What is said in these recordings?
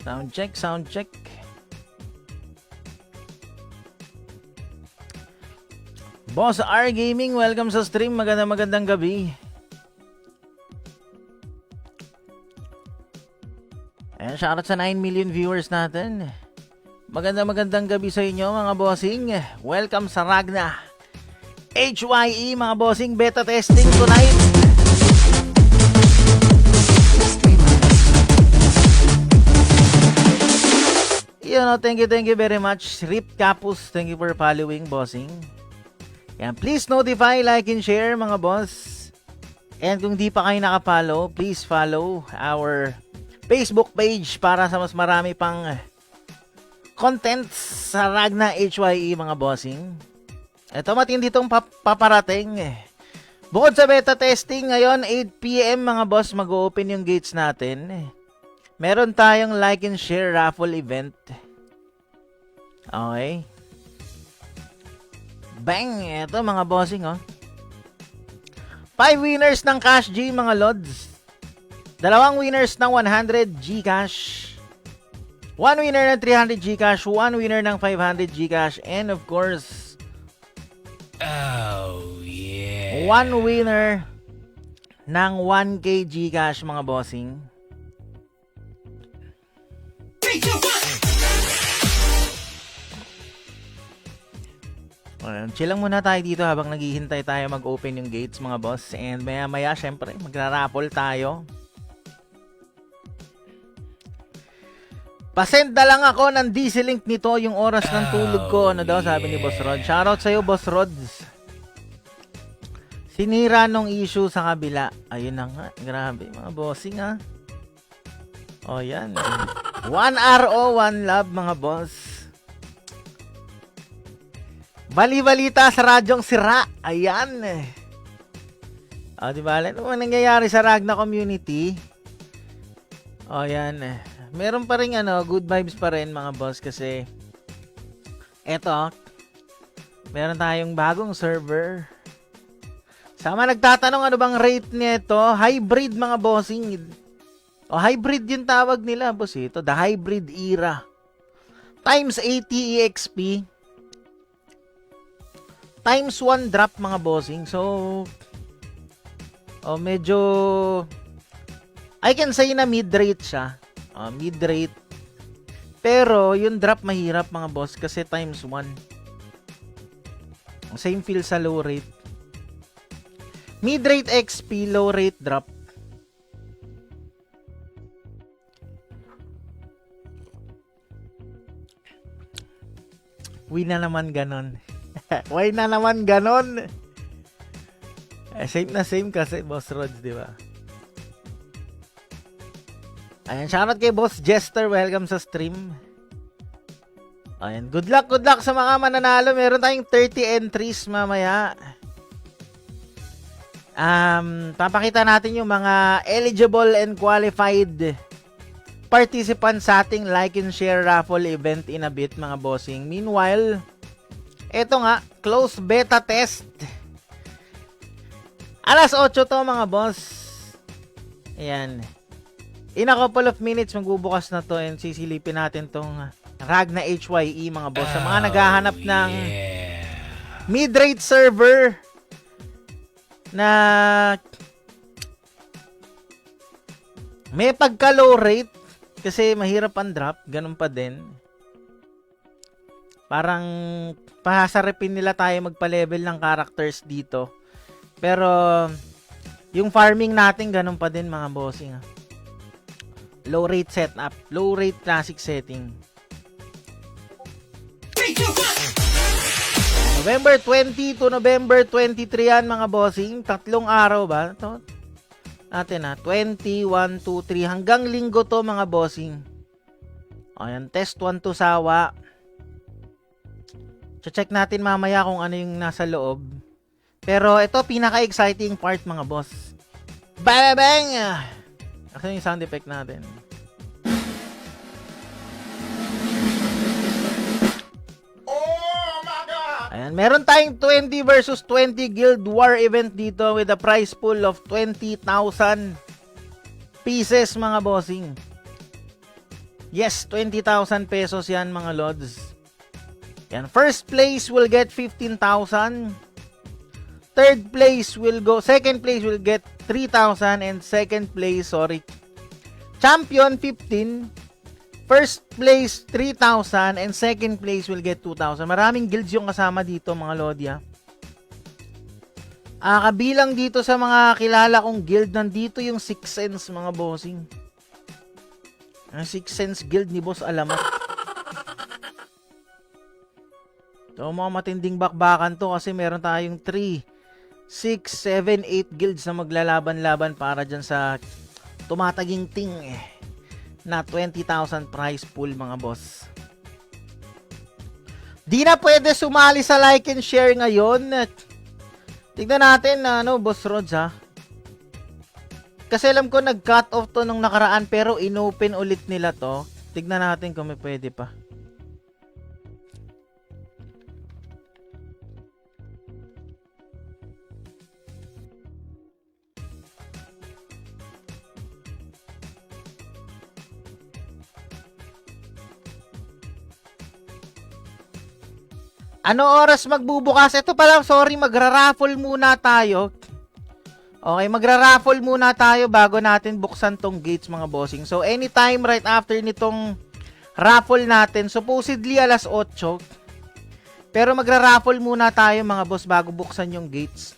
Sound check, sound check. Boss R Gaming, welcome sa stream. Magandang gabi. Ayan, shoutout sa 9 million viewers natin. Magandang gabi sa inyo mga bossing. Welcome sa Ragna HYE mga bossing. Beta testing tonight. Thank you very much. Rip Capus, thank you for following, bossing. Yan, please notify, like, and share, mga boss. And kung di pa kayo nakapollow, please follow our Facebook page para sa mas marami pang contents sa Ragna HYE, mga bossing. Ito, matindi itong paparating. Bukod sa beta testing, ngayon, 8 PM, mga boss, mag-open yung gates natin. Meron tayong like and share raffle event. Okay. Bang! Ito mga bossing, oh. 5 winners ng Cash G, mga lods. 2 winners ng 100 Gcash. 1 winner ng 300 Gcash. 1 winner ng 500 Gcash. And of course, oh yeah, 1 winner ng 1K Gcash, mga bossing. Chill lang muna tayo dito habang naghihintay tayo mag-open yung gates, mga boss. And maya syempre magra-raffle tayo. Pasend na lang ako ng DC link nito, yung oras ng tulog ko. Ano daw sabi ni Boss Rod? Shoutout sa'yo, Boss Rods. Sinira nung issue sa kabila. Ayun na nga. Grabe mga bossing, ha. O yan. 1RO, 1 love, mga boss. Bali-balita sa radyong sira. Ayan. O, diba? Ano nangyayari sa Ragna community? O, yan. Meron pa rin good vibes pa rin, mga boss, kasi eto, meron tayong bagong server. Sama nagtatanong ano bang rate nito? Hybrid, mga bossing. O, hybrid yung tawag nila, boss. Ito, the hybrid era. Times 80 EXP. Times 1 drop, mga bossing. So, medyo, I can say na mid-rate siya. Mid-rate. Pero, yung drop mahirap, mga boss, kasi times 1. Same feel sa low rate. Mid-rate XP, low rate drop. Why na naman ganon? Why na naman ganon? Same na same kasi, Boss Rods, di ba? Ayan, shoutout kay Boss Jester. Welcome sa stream. Ayan, good luck sa mga mananalo. Meron tayong 30 entries mamaya. Papakita natin yung mga eligible and qualified participants sa ating like and share raffle event in a bit, mga bossing. Meanwhile, eto nga, close beta test. Alas 8 to, mga boss. Ayan. In a couple of minutes, magbubukas na to and sisilipin natin tong Ragna HYE, mga boss. Sa mga naghahanap ng mid-rate server na may pagka-low rate kasi mahirap ang drop, ganun pa din. Parang pahasarapin nila tayo magpa-level ng characters dito. Pero yung farming natin ganun pa din, mga bossing. Low rate setup, low rate classic setting. November 20 to November 23 yan, mga bossing. 3 araw ba? Ito natin 20, 1, 2, 3. Hanggang linggo to, mga bossing. Ayan, test 1 to sawa. Check natin mamaya kung ano yung nasa loob. Pero ito, pinaka-exciting part, mga boss. Bang! Bang! Actually, yung sound effect natin. Ayan, meron tayong 20 versus 20 Guild War event dito with a prize pool of 20,000 pieces, mga bossing. Yes, 20,000 pesos yan mga lods. Yan, first place will get 15,000. Second place will get 3,000 and champion 15. First place 3,000 and second place will get 2,000. Maraming guilds yung kasama dito mga lodya. Kabilang dito sa mga kilala kong guild, nandito yung Six Sense mga bossing. Ang Six Sense guild ni Boss Alamat. So mga matinding bakbakan to kasi meron tayong 3, 6, 7, 8 guilds na maglalaban-laban para dyan sa tumataginting na 20,000 prize pool mga boss. Di na pwede sumali sa like and share ngayon. Tignan natin Boss Rods ha. Kasi alam ko nag-cut off to nung nakaraan pero inopen ulit nila to. Tignan natin kung may pwede pa. Ano oras magbubukas? Ito pala, sorry, magra-raffle muna tayo. Okay, magra-raffle muna tayo bago natin buksan tong gates mga bossing. So, anytime right after nitong raffle natin, supposedly alas 8. Pero magra-raffle muna tayo mga boss bago buksan yung gates.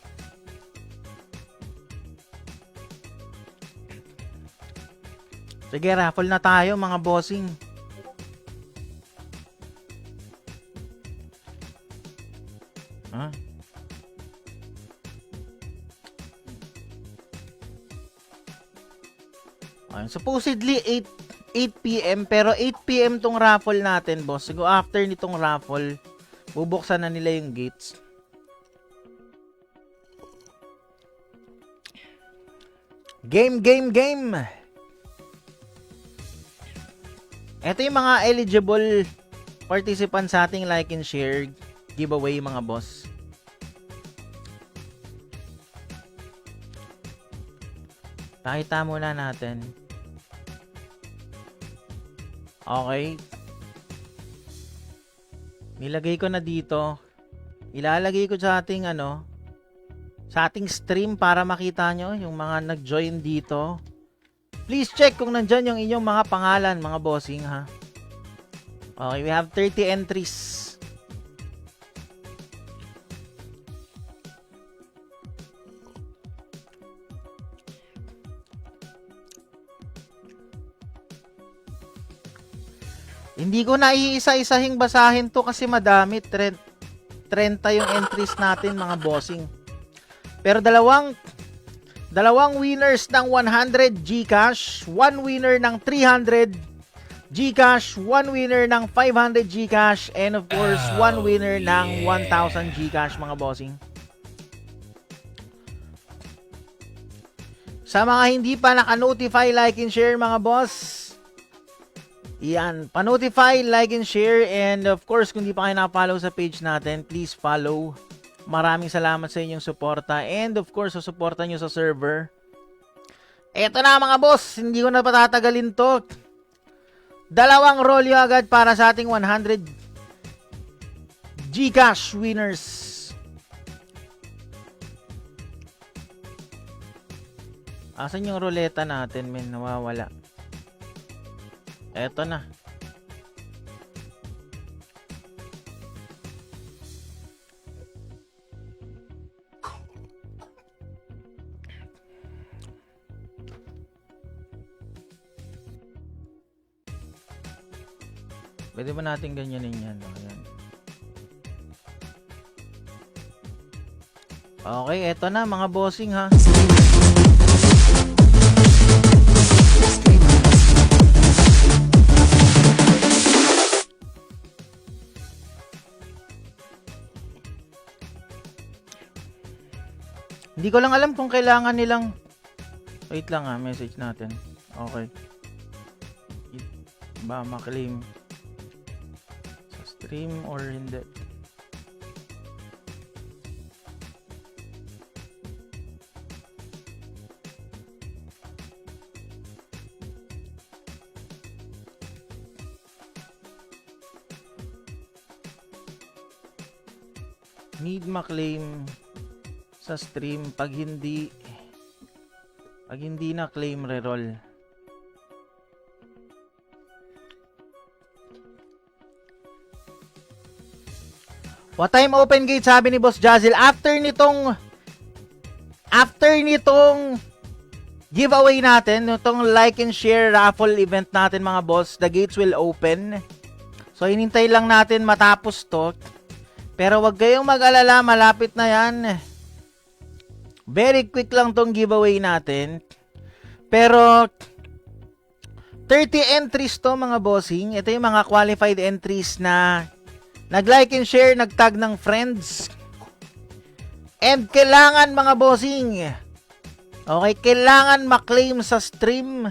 Sige, raffle na tayo mga bossing. Supposedly 8 PM pero 8 PM tong raffle natin boss. Siguro after nitong raffle bubuksan na nila yung gates. Game. Ito yung mga eligible participants sa ating like and share giveaway mga boss. Pakita muna natin. Okay. Nilagay ko na dito. Ilalagay ko sa ating sa ating stream para makita nyo yung mga nag-join dito. Please check kung nandyan yung inyong mga pangalan mga bossing ha. Okay, we have 30 entries. Hindi ko na iisa-isahing basahin to kasi madami. 30 yung entries natin mga bossing. Pero dalawang winners ng 100 GCash, 1 winner ng 300 GCash, 1 winner ng 500 GCash, and of course 1 winner ng 1,000 GCash mga bossing. Sa mga hindi pa naka-notify, like and share mga boss. Yan, pa-notify, like and share, and of course kung di pa kayo na-follow sa page natin, please follow. Maraming salamat sa inyong suporta and of course sa suporta nyo sa server. Eto na mga boss, hindi ko na patatagalin to. 2 rolyo agad para sa ating 100 GCash winners. Asan yung ruleta natin, men? Nawawala. Eto na. Pwede ba natin ganyanin yan? Ayan. Okay, eto na mga bossing ha. Hindi ko lang alam kung kailangan nilang... Wait lang ha, message natin. Okay. Ba maklaim sa stream or hindi? Need ma-claim sa stream. Pag hindi na claim, reroll. What time open gate, sabi ni Boss Jazzil? After nitong giveaway natin, itong like and share raffle event natin mga boss, the gates will open. So hinintay lang natin matapos to. Pero wag kayong mag-alala, malapit na yan. Very quick lang tong giveaway natin. Pero 30 entries to mga bossing. Ito yung mga qualified entries na nag-like and share, nag-tag ng friends. And kailangan mga bossing, okay, kailangan ma-claim sa stream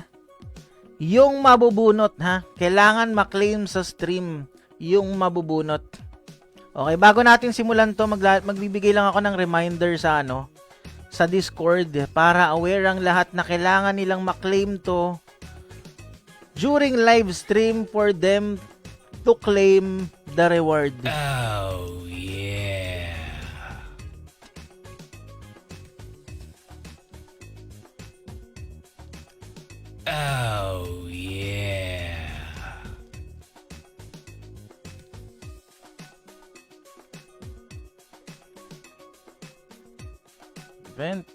yung mabubunot, ha? Kailangan ma-claim sa stream yung mabubunot. Okay, bago natin simulan to, magbibigay lang ako ng reminder sa sa Discord para aware ang lahat na kailangan nilang ma-claim to during live stream for them to claim the reward. Oh, yeah. Oh, yeah. Event.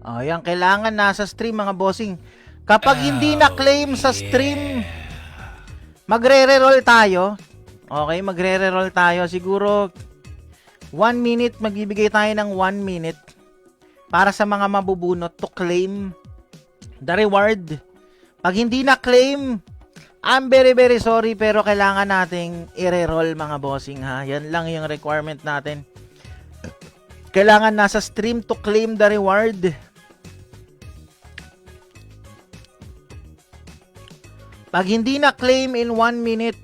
Ayan, kailangan nasa stream mga bossing. Kapag hindi na-claim sa stream, magre-reroll tayo. Okay, magre-reroll tayo. Siguro 1 minute, magbibigay tayo ng 1 minute para sa mga mabubunot to claim the reward. Pag hindi na-claim, I'm very very sorry pero kailangan nating i-reroll mga bossing, ha. Yan lang yung requirement natin. Kailangan nasa stream to claim the reward. Pag hindi na claim in 1 minute,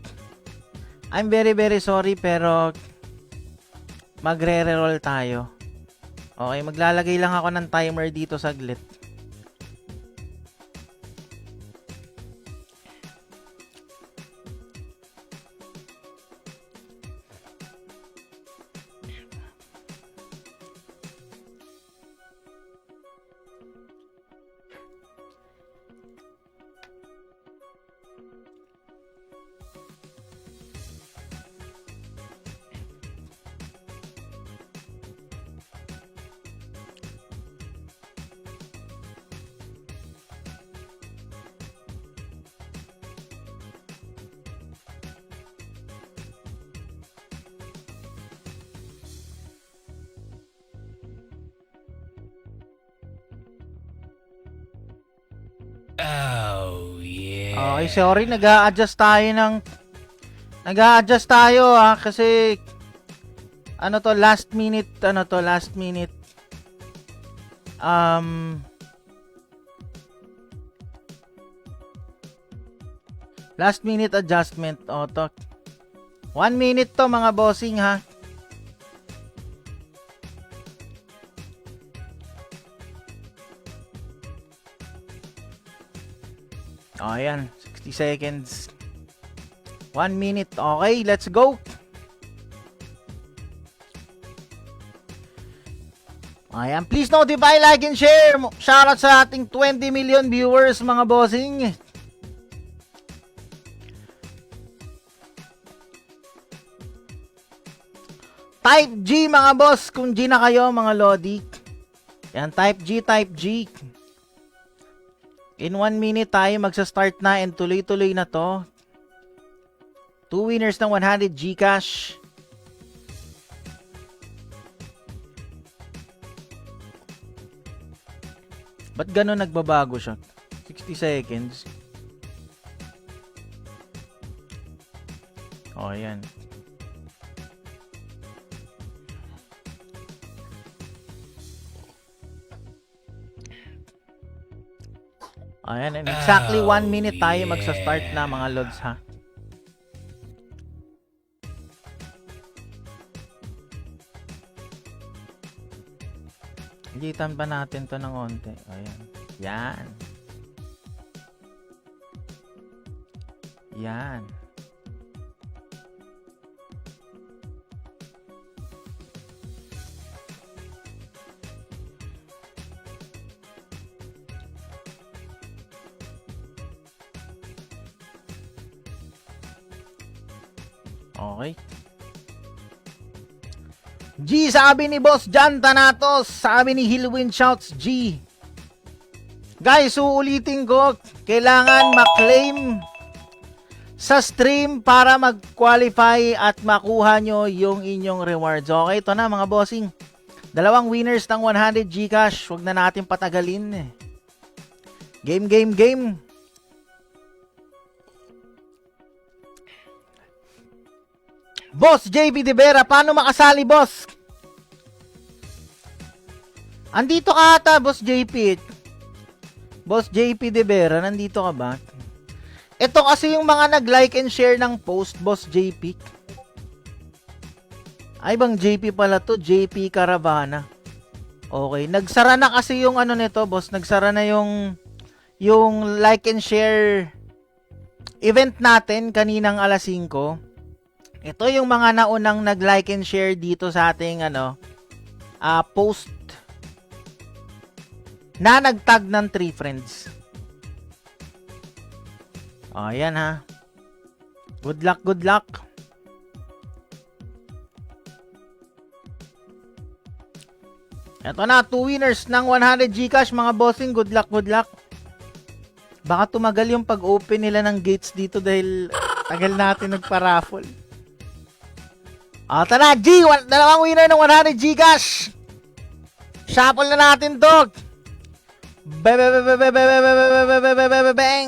I'm very very sorry pero magre-reroll tayo. Okay, maglalagay lang ako ng timer dito saglit. Oh, yeah. Okay, sorry, nag-a-adjust tayo kasi last minute last minute adjustment. To 1 minute to mga bossing, ha. Ayan, 60 seconds. 1 minute. Okay, let's go. Ayan, please notify, like, and share. Shoutout sa ating 20 million viewers, mga bossing. Type G, mga boss. Kung G na kayo, mga lodi. Ayan, type G, type G. In 1 minute tayo magsa-start na and tuloy-tuloy na to. 2 winners ng 100 Gcash. Ba't gano'n nagbabago siya? 60 seconds. O, yan. Ayan, and exactly 1 minute tayo magsa-start na mga lods, ha. Higitan pa natin to ng onte. Ayan. Yan. Yan. Okay. G, sabi ni Boss Jan Tanatos, sabi ni Hillwind Shouts G. Guys, uulitin ko, kailangan ma-claim sa stream para mag-qualify at makuha nyo yung inyong rewards. Okay, ito na mga bossing. 2 winners ng 100 Gcash. Huwag na natin patagalin. Game, game, game. Boss JP De Vera, paano makasali, boss? Andito ka ata, Boss JP. Boss JP De Vera, nandito ka ba? Ito kasi yung mga nag-like and share ng post, Boss JP. Ay, bang JP pala to? JP Caravana. Okay, nagsara na kasi yung ano nito, boss. Nagsara na yung like and share event natin kaninang alas 5. Ito yung mga naunang nag-like and share dito sa ating post na nagtag ng 3 friends. Ayan ha. Good luck, good luck. Ito na, 2 winners ng 100 Gcash mga bossing. Good luck, good luck. Baka tumagal yung pag-open nila ng gates dito dahil tagal natin nagpa-raffle. Ito na, G! 2 winner ng 100 Gcash! Shuffle na natin to! Bang!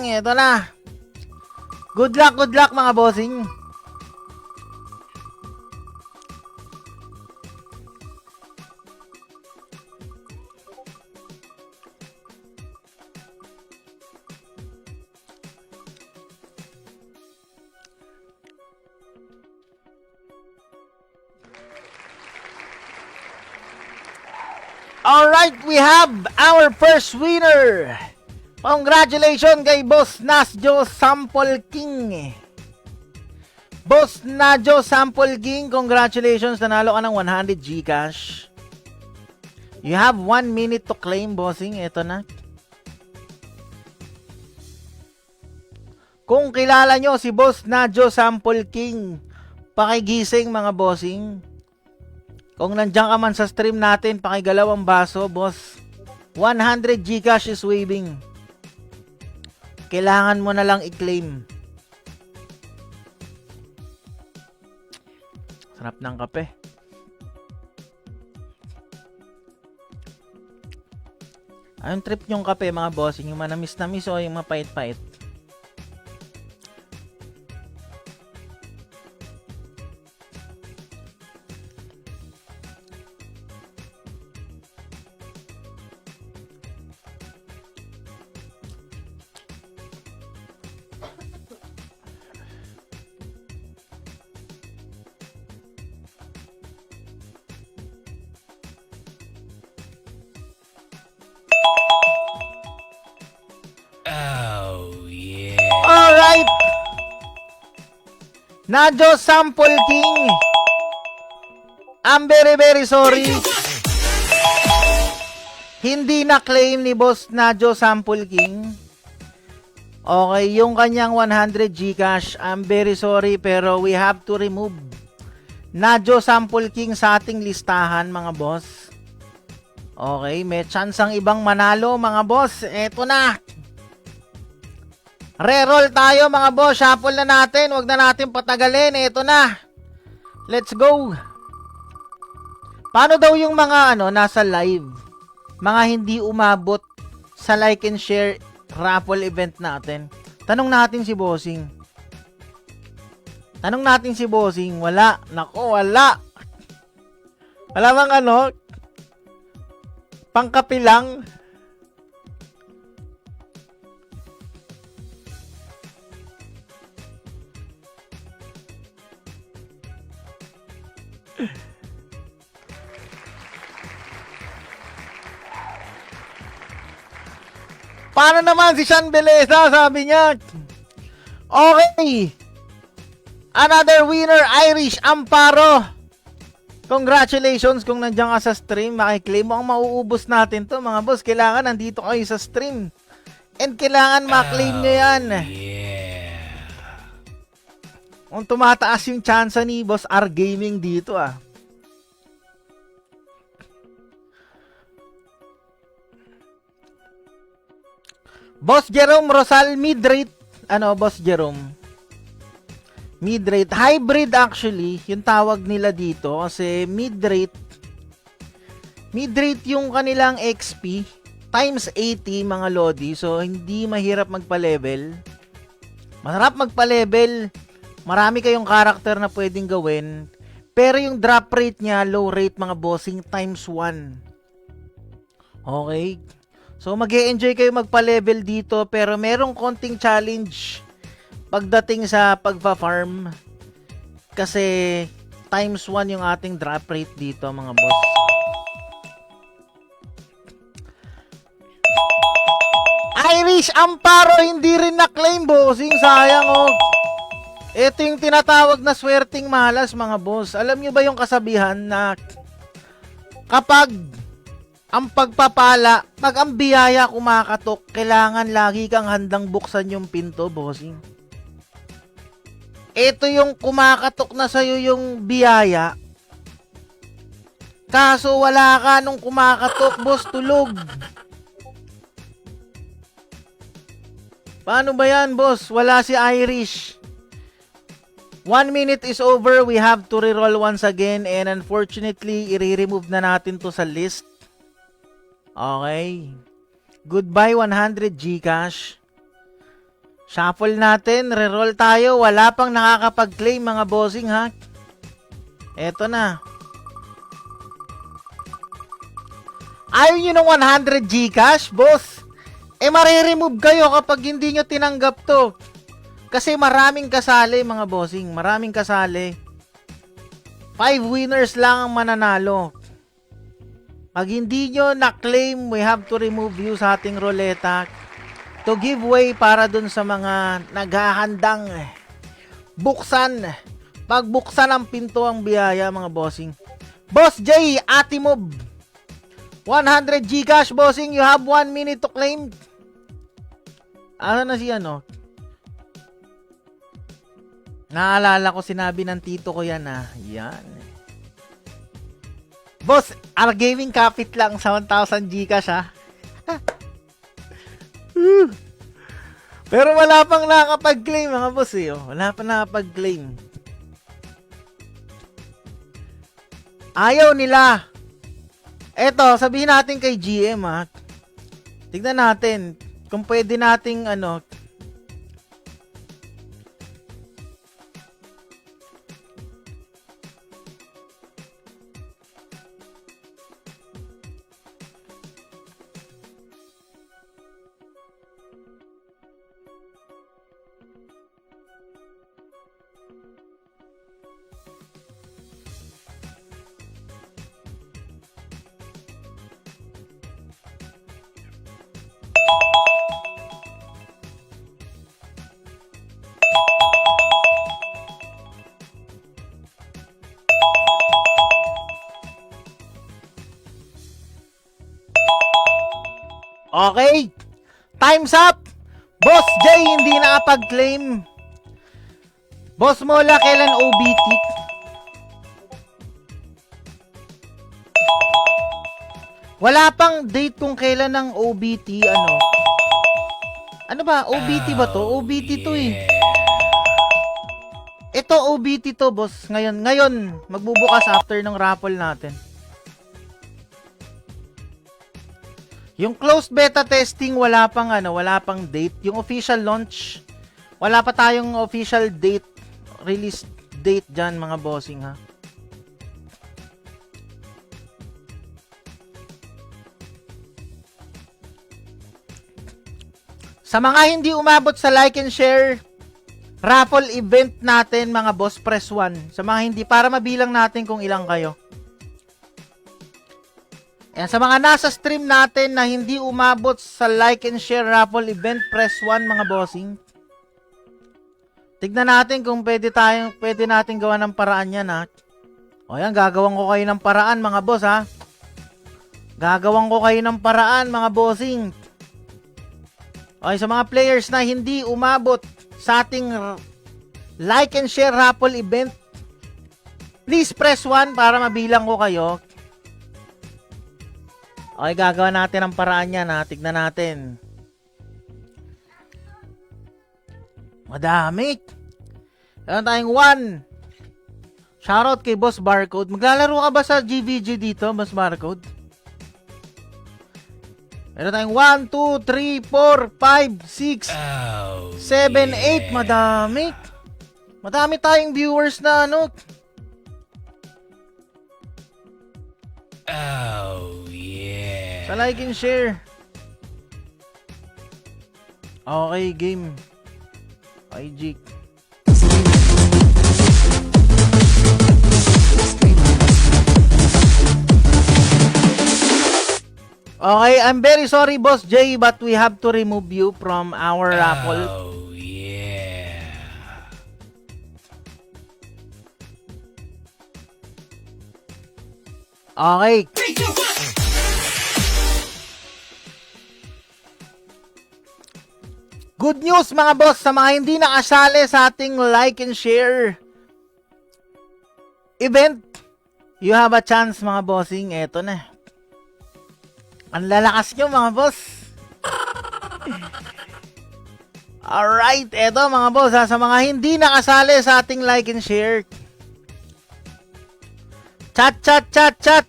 Ito na! Good luck mga bossing! Alright, we have our first winner. Congratulations kay Boss Nasjo Sample King. Boss Nasjo Sample King, congratulations. Nanalo ka ng 100 Gcash. You have 1 minute to claim, bossing. Ito na. Kung kilala nyo si Boss Nasjo Sample King, pakigising mga bossing. Kung nandiyan ka man sa stream natin, pakigalaw ang baso, boss. 100 Gcash is waving. Kailangan mo na lang i-claim. Sarap ng kape. Anong trip nyong kape, mga bossing? Yung manamis-namis o yung mapait-pait? Alright! Nasjo Sample King, I'm very sorry. Hindi na-claim ni Boss Nasjo Sample King. Okay, yung kanyang 100 Gcash, I'm very sorry, pero we have to remove Nasjo Sample King sa ating listahan, mga boss. Okay, may chance ang ibang manalo, mga boss. Eto na. Reroll tayo mga boss, shuffle na natin, wag na natin patagalin, ito na. Let's go. Paano daw yung mga nasa live? Mga hindi umabot sa like and share raffle event natin. Tanong natin si Bossing. Tanong natin si Bossing. Wala. Nako, wala. Wala bang ano? Pangkapi lang. Paano naman si Sean Beleza? Sabi niya. Okay. Another winner, Irish Amparo. Congratulations kung nandiyan ka sa stream. Makiklaim mo ang mauubos natin to mga boss. Kailangan nandito kayo sa stream. And kailangan maklaim nyo yan. Yeah. Kung tumataas yung chance ni Boss R Gaming dito ah. Boss Jerome Rosal, mid-rate. Ano, Boss Jerome? Mid-rate. Hybrid actually, yung tawag nila dito. Kasi mid-rate. Mid-rate yung kanilang XP. Times 80, mga Lodi. So, hindi mahirap magpa-level. Masarap magpa-level. Marami kayong karakter na pwedeng gawin. Pero yung drop rate niya, low rate, mga bossing, times 1. Okay? So, mag-e-enjoy kayo magpa-level dito, pero merong konting challenge pagdating sa pagpa-farm. Kasi, times 1 yung ating drop rate dito, mga boss. Irish Amparo, hindi rin na-claim, bossing. Sayang, oh. Ito yung tinatawag na swerting malas, mga boss. Alam nyo ba yung kasabihan na kapag ang pagpapala, pag ang biyaya kumakatok, kailangan lagi kang handang buksan yung pinto, bossing. Ito yung kumakatok na sa'yo yung biyaya. Kaso wala ka nung kumakatok, boss, tulog. Paano ba yan, boss? Wala si Irish. 1 minute is over. We have to reroll once again. And unfortunately, i-remove na natin to sa list. Okay. Goodbye 100 Gcash. Shuffle natin. Reroll tayo. Wala pang nakakapag-claim, mga bossing, ha? Eto na. Ayaw nyo ng 100 Gcash, boss? Mariremove kayo kapag hindi nyo tinanggap to. Kasi maraming kasali, mga bossing. Maraming kasali. 5 winners lang ang mananalo. Pag hindi nyo na-claim, we have to remove you sa ating roleta to give way para dun sa mga naghahandang buksan. Pagbuksan ang pinto ang biyaya, mga bossing. Boss J, Atimob. 100 Gcash, bossing. You have 1 minute to claim. Ano na si ano? Naalala ko, sinabi ng tito ko yan, ah. Yan. Boss, our gaming kapit lang sa 1,000 Gcash, ha? Pero wala pang nakapag-claim, mga boss, eh. Oh. Wala pang nakapag-claim. Ayaw nila. Eto, sabihin natin kay GM, ha? Tignan natin kung pwede nating, ano, okay. Time's up. Boss J, hindi nakapag-claim. Boss Mola, kailan OBT? Wala pang date kung kailan ng OBT, ano. Ano ba? OBT ba to? OBT to, eh. Ito, OBT to, boss. Ngayon, magbubukas after ng raffle natin. Yung closed beta testing, wala pang date. Yung official launch, wala pa tayong official date release date dyan, mga bossing, ha. Sa mga hindi umabot sa like and share raffle event natin, mga boss, press 1. Sa mga hindi, para mabilang natin kung ilang kayo. Ayan, sa mga nasa stream natin na hindi umabot sa like and share raffle event, press 1, mga bossing. Tignan natin kung pwede natin gawa ng paraan yan, ha. O yan, gagawan ko kayo ng paraan, mga boss, ha. Gagawan ko kayo ng paraan, mga bossing. Okay, sa mga players na hindi umabot sa ating like and share raffle event, please press 1 para mabilang ko kayo. Okay, gagawa natin ang paraan yan, ha. Tignan natin. Madami. Meron tayong 1. Shoutout kay Boss Barcode. Maglalaro ka ba sa GVG dito, Boss Barcode? Meron tayong 1, 2, 3, 4, 5, 6, 7, 8. Madami. Madami tayong viewers na ano. Oh, yeah. Sa like and share. Okay, game. IG. Okay, I'm very sorry, Boss Jay, but we have to remove you from our raffle. Oh, yeah. Okay. Good news, mga boss, sa mga hindi nakasali sa ating like and share event, you have a chance, mga bossing. Eto na. Ang lalakas nyo, mga boss. Alright, eto, mga boss, ha, sa mga hindi nakasali sa ating like and share, chat.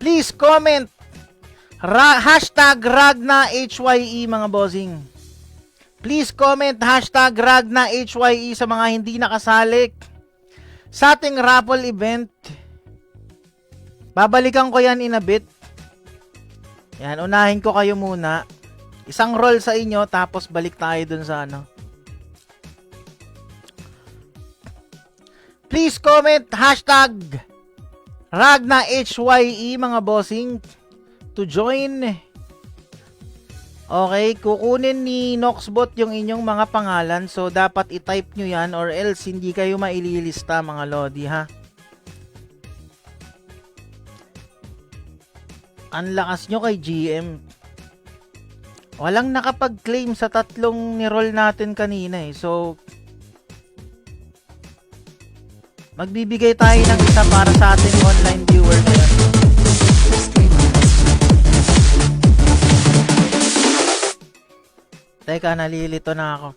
Please comment hashtag Ragna HYE, mga bossing. Please comment hashtag Ragna HYE sa mga hindi nakasali sa ating raffle event. Babalikan ko yan in a bit. Yan, unahin ko kayo muna. Isang roll sa inyo, tapos balik tayo dun sa ano. Please comment hashtag Ragna HYE, mga bossing, to join. Okay, kukunin ni Noxbot yung inyong mga pangalan, so dapat i-type nyo yan or else hindi kayo maililista, mga lodi, ha. Ang lakas nyo kay GM. Walang nakapag-claim sa tatlong ni-roll natin kanina, eh. So, magbibigay tayo ng isa para sa ating online viewer na yan. Teka, nalilito na ako.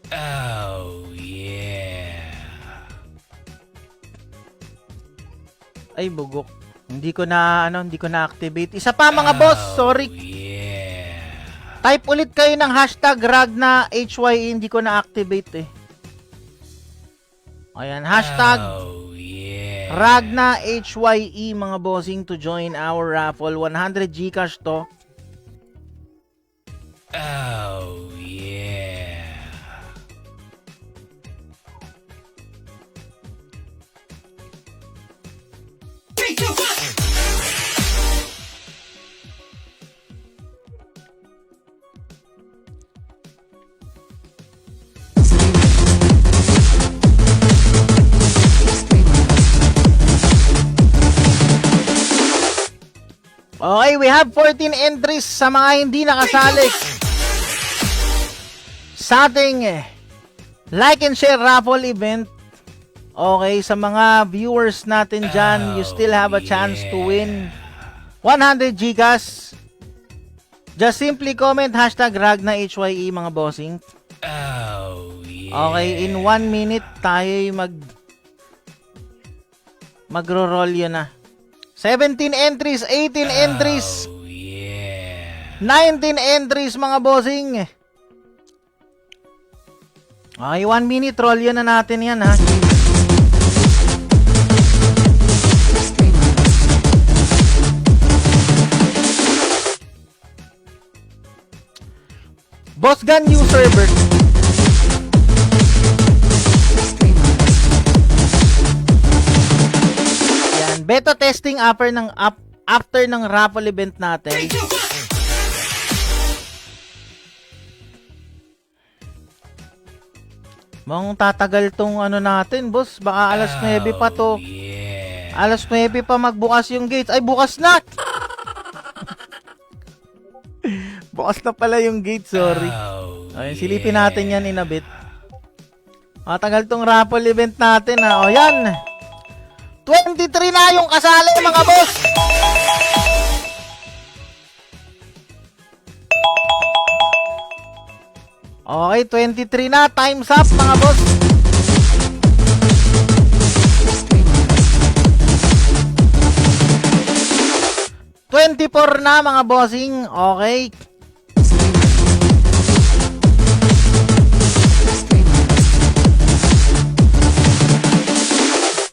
Oh, yeah. Ay, bugok. Hindi ko na activate. Isa pa, mga boss, sorry. Yeah. Type ulit kayo ng hashtag Ragna HYE, hindi ko na activate, eh. Ayan, hashtag Oh, yeah. Ragna HYE, mga bossing, to join our raffle. 100 Gcash to. Oh, yeah. Okay, we have 14 entries sa mga hindi nakasali sa ating like and share raffle event. Okay, sa mga viewers natin dyan, you still have a chance to win 100 Gcash. Just simply comment hashtag Ragna HYE, mga bossing. Oh, yeah. Okay, in 1 minute tayo Magro-roll yun na. 17 entries, 18 entries, Oh, yeah. 19 entries mga bossing. Okay, 1 minute roll yun na natin yan ha. Boss Gun new server. Yan, beta testing after ng raffle event natin. Mukhang tatagal tong ano natin, boss. Baka alas 9 pa to. Yeah. Alas 9 pa magbukas yung gates. Ay, bukas na! Bukas na pala yung gate, sorry. Oh, Ayun, silipin natin yan in a bit. Matagal tong raffle event natin ha. O yan. 23 na yung kasali mga boss. Okay, 23 na. Time's up mga boss. $24 na mga bossing. Okay.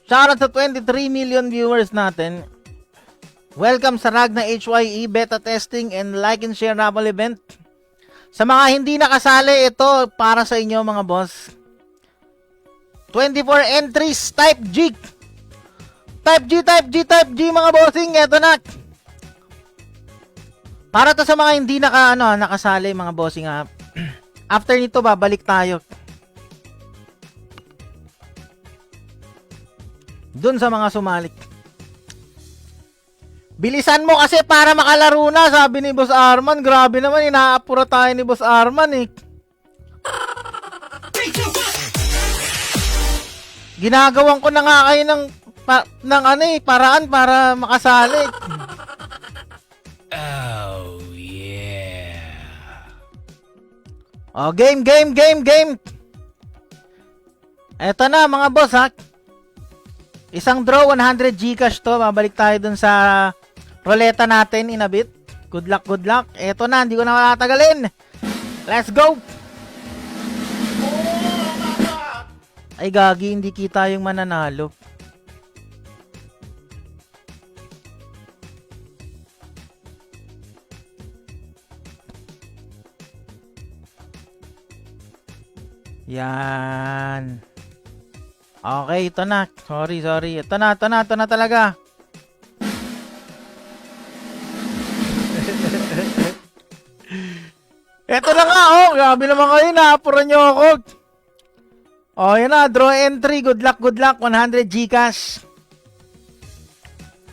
Shoutout sa 23 million viewers natin. Welcome sa Ragna HYE beta testing and like and share raffle event. Sa mga hindi nakasali, ito para sa inyo mga boss. 24 entries, type G. Type G, type G, type G mga bossing. Ito na. Para to sa mga hindi nakasali mga bossing ha. After nito babalik tayo dun sa mga sumalik. Bilisan mo kasi para makalaro na, sabi ni Boss Arman. Grabe naman, inaapura tayo ni Boss Arman eh. Ginagawan ko na nga kayo ng paraan para makasali. Oh, yeah. Oh, game. Eto na mga boss ha. Isang draw, 100 Gcash to. Babalik tayo dun sa roleta natin in a bit. Good luck. Eto na, hindi ko na matatagalin. Let's go! Ay gagi, hindi kita yung mananalo. Yan. Okay, ito na. Sorry. Ito na talaga. Ito na nga, oh. Grabe naman kayo, naapuran nyo ako. Oh, yan na. Draw entry. Good luck. 100 Gcash.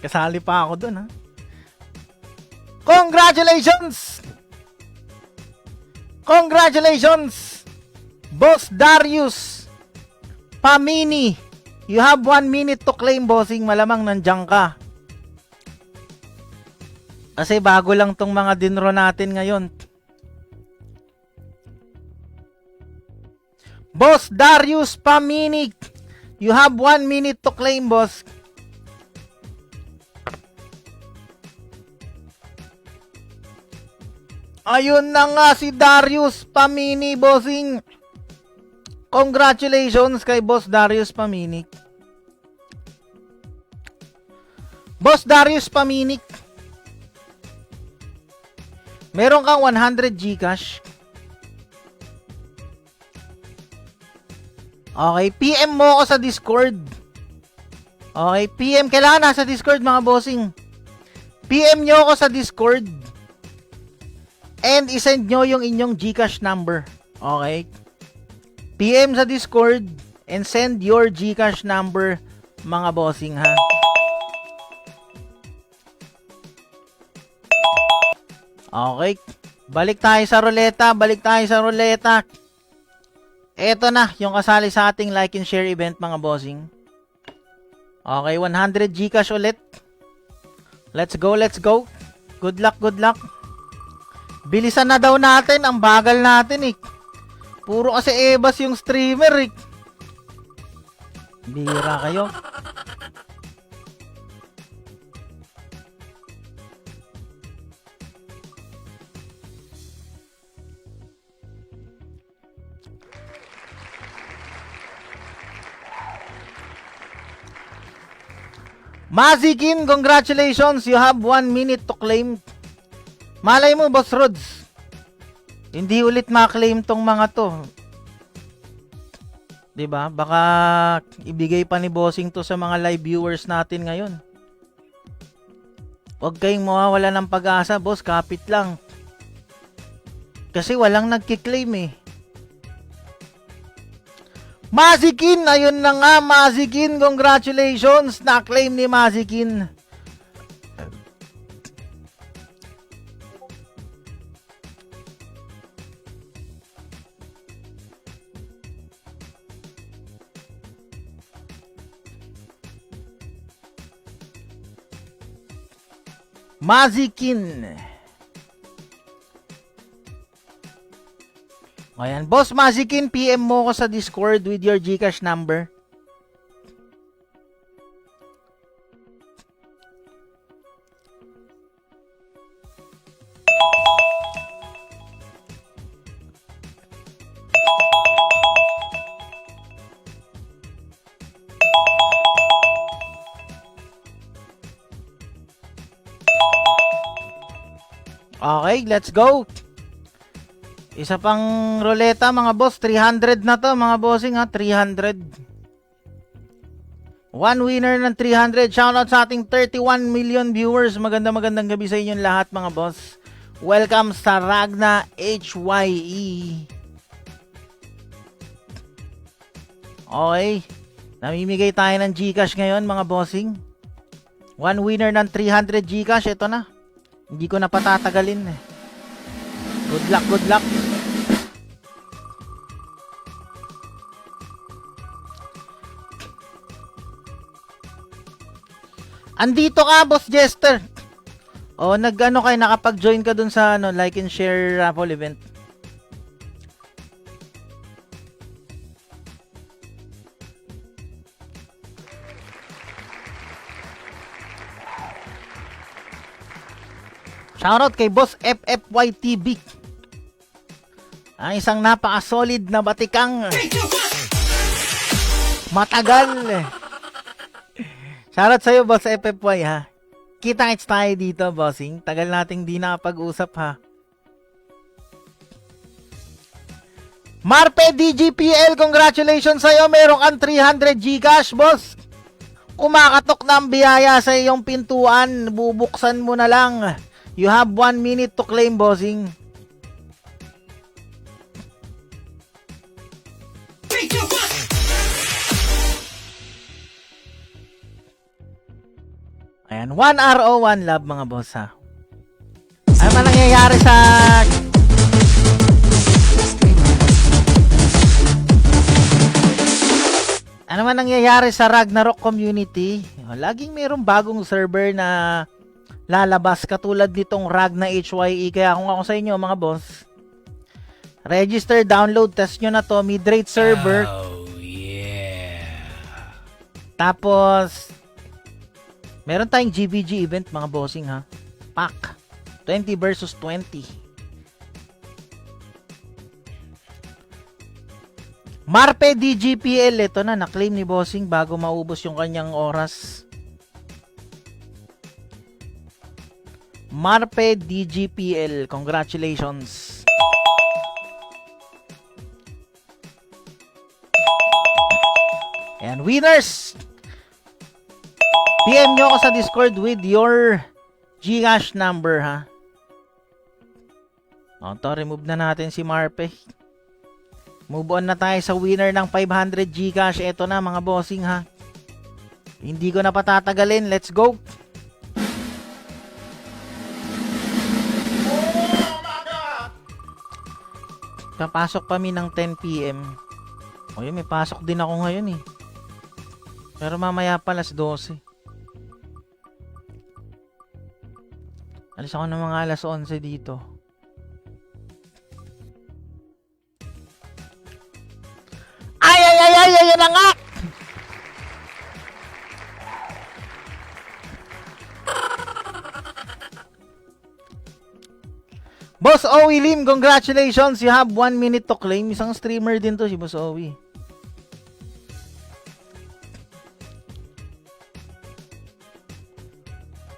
Kasali pa ako dun, ha. Congratulations, Boss Darius Pamini. You have 1 minute to claim, bossing. Malamang nandiyan ka. Kasi bago lang tong mga dinro natin ngayon. Boss Darius Pamini. You have 1 minute to claim, boss. Ayun na nga si Darius Pamini, bossing. Congratulations kay Boss Darius Pamini. Boss Darius Pamini, meron kang 100 Gcash. Okay, PM mo ako sa Discord. Okay, PM. Kailangan nasa Discord mga bossing. PM nyo ako sa Discord. And isend nyo yung inyong Gcash number. Okay? PM sa Discord and send your Gcash number mga bossing ha. Okay. Balik tayo sa ruleta. Eto na yung kasali sa ating like and share event mga bossing. Okay, 100 Gcash ulit. Let's go. Good luck. Bilisan na daw natin, ang bagal natin eh. Puro kasi ebas yung streamer eh. Bihira kayo. Mazikin, congratulations. You have 1 minute to claim. Malay mo, Boss Rods. Hindi ulit ma-claim tong mga to. 'Di ba? Baka ibigay pa ni Bossing to sa mga live viewers natin ngayon. Huwag kayong mawawala ng pag-asa, boss. Kapit lang. Kasi walang nagki-claim eh. Mazikin! Ayun na nga, Mazikin! Congratulations! Na-claim ni Mazikin. Mazikin. Ayan, Boss Mazikin, PM mo ko sa Discord with your GCash number. Okay, let's go. Isa pang ruleta mga boss, 300 na to mga bossing ha, 300. One winner ng 300. Shoutout sa ating 31 million viewers. Magandang gabi sa inyong lahat mga boss. Welcome sa Ragna HYE. Okay, namimigay tayo ng GCash ngayon mga bossing. One winner ng 300 GCash, ito na. Hindi ko na patatagalin eh. Good luck, good luck. Andito ka, Boss Jester. O, nag-ano kayo, nakapag-join ka dun sa like and share raffle event. Shoutout kay Boss FFYTV. Ang isang napaka-solid na batikang matagal. Shoutout sa'yo, Boss FFY ha. Kita-kits tayo dito, bossing. Tagal nating di nakapag-usap ha. Marpe DGPL, congratulations sa'yo. Meron kang 300 GCash, boss. Kumakatok na ang biyaya sa iyong pintuan. Bubuksan mo na lang. You have 1 minute to claim, bossing. Ayan, 1 RO, 1 love mga boss ha. Ano man nangyayari sa... Ano man nangyayari sa Ragnarok community? Laging mayroong bagong server na lalabas katulad nitong Ragna HYE. Kaya kung ako sa inyo mga boss, register, download, test nyo na to. Mid-rate server. Oh, yeah. Tapos meron tayong GVG event mga bossing ha. Pack 20 versus 20. Marpe DGPL, ito na, na-claim ni bossing bago maubos yung kanyang oras. Marpe DGPL, congratulations. And winners, PM nyo ako sa Discord with your GCash number ha. O, to, remove na natin si Marpe. Move on na tayo sa winner ng 500 GCash. Ito na mga bossing ha. Hindi ko na patatagalin. Let's go. Papasok kami ng 10 PM. O yun, may pasok din ako ngayon eh. Pero mamaya pa alas 12. Alis ako ng mga alas 11 dito. Ayan na nga! Boss Owie Lim, congratulations! You have 1 minute to claim. Isang streamer din to si Boss Owie.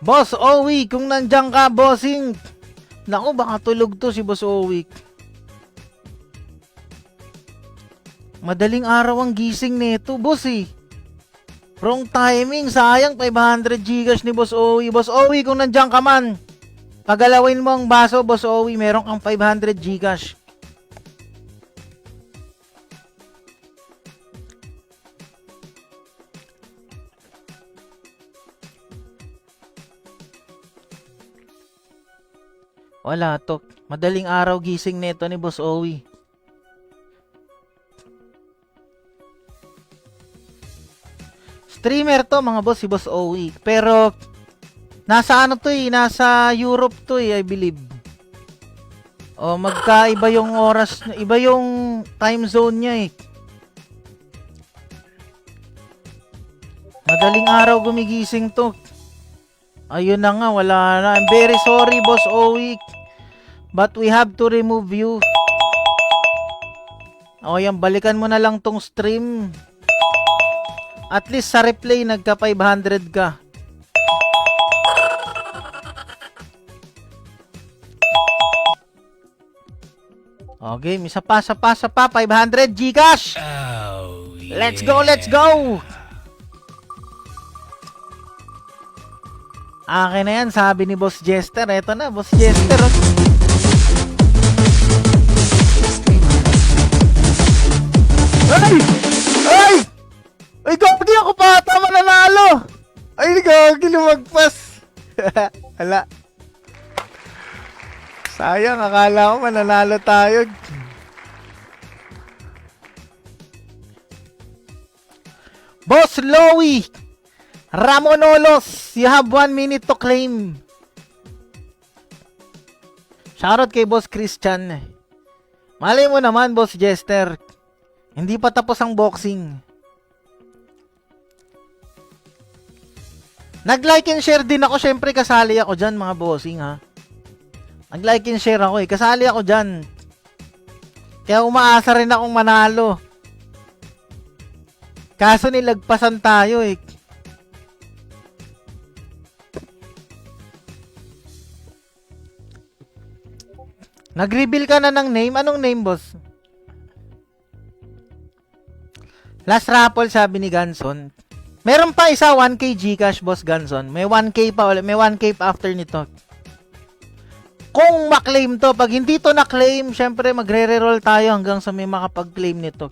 Boss Owi, kung nandiyan ka, bossing. Naku, baka tulog to si Boss Owi. Madaling araw ang gising nito, boss eh. Wrong timing, sayang 500 gigas ni Boss Owi. Boss Owi, kung nandiyan ka man, pagalawin mo ang baso, Boss Owi, meron kang 500 gigas. Wala to. Madaling araw gising nito ni Boss Owi. Streamer to mga boss, si Boss Owi. Pero nasa ano to eh, nasa Europe to eh, I believe. O magkaiba yung oras, iba yung time zone niya eh. Madaling araw gumigising to. Ayun na nga, wala na. I'm very sorry, Boss Owi. But we have to remove you. O yan, balikan mo na lang tong stream. At least sa replay, nagka 500 ka. Okay, isa pa, 500 Gcash. Oh, yeah. Let's go, let's go. Akin na yan, sabi ni Boss Jester. Eto na, Boss Jester. Ay! Ay! Ay, gagi ako pa ata mananalo! Ay, gagi lumagpas. Hala. Sayang, akala ko mananalo tayo. Boss Lowy Ramonolos, you have 1 minute to claim. Shoutout kay Boss Christian. Malay mo naman, Boss Jester. Hindi pa tapos ang boxing. Nag-like and share din ako. Syempre, kasali ako dyan, mga bossing, ha. Nag-like and share ako, eh. Kasali ako dyan. Kaya umaasa rin akong manalo. Kaso nilagpasan tayo, eh. Nag-reveal ka na ng name? Anong name, boss? Last raffle, sabi ni Ganson. Meron pa isa, 1K Gcash, Boss Ganson. May 1K pa ulit. May 1K pa after nito. Kung maklaim to, pag hindi to na-claim, syempre magre-reroll tayo hanggang sa may makapag-claim nito.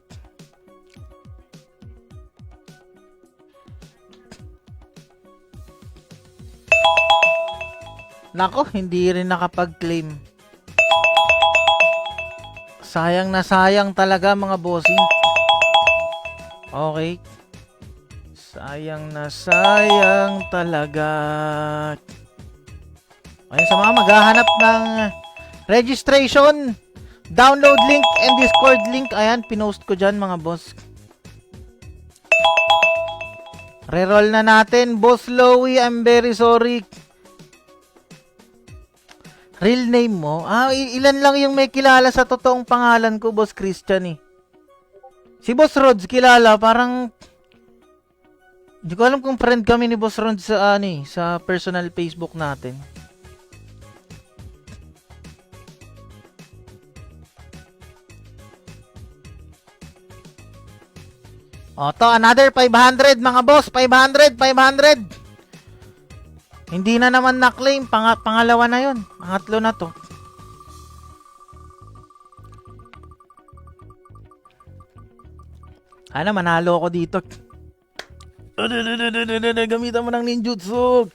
Nako, hindi rin nakapag-claim. Sayang na sayang talaga, mga bossing. Okay. Sayang na sayang talaga. Ayun, sa mga maghahanap ng registration, download link and Discord link, ayan, pinost ko dyan, mga boss. Reroll na natin. Boss Lowy, I'm very sorry. Real name mo? Ilan lang yung may kilala sa totoong pangalan ko, Boss Christian, eh. Si Boss Rods, kilala, parang hindi ko alam kung friend kami ni Boss Rods sa, sa personal Facebook natin. O, to, another 500, mga boss. 500. Hindi na naman na-claim. Pangalawa na yun. Pangatlo na to. Ano, manalo ako dito. Gamitan mo ng ninjutsu.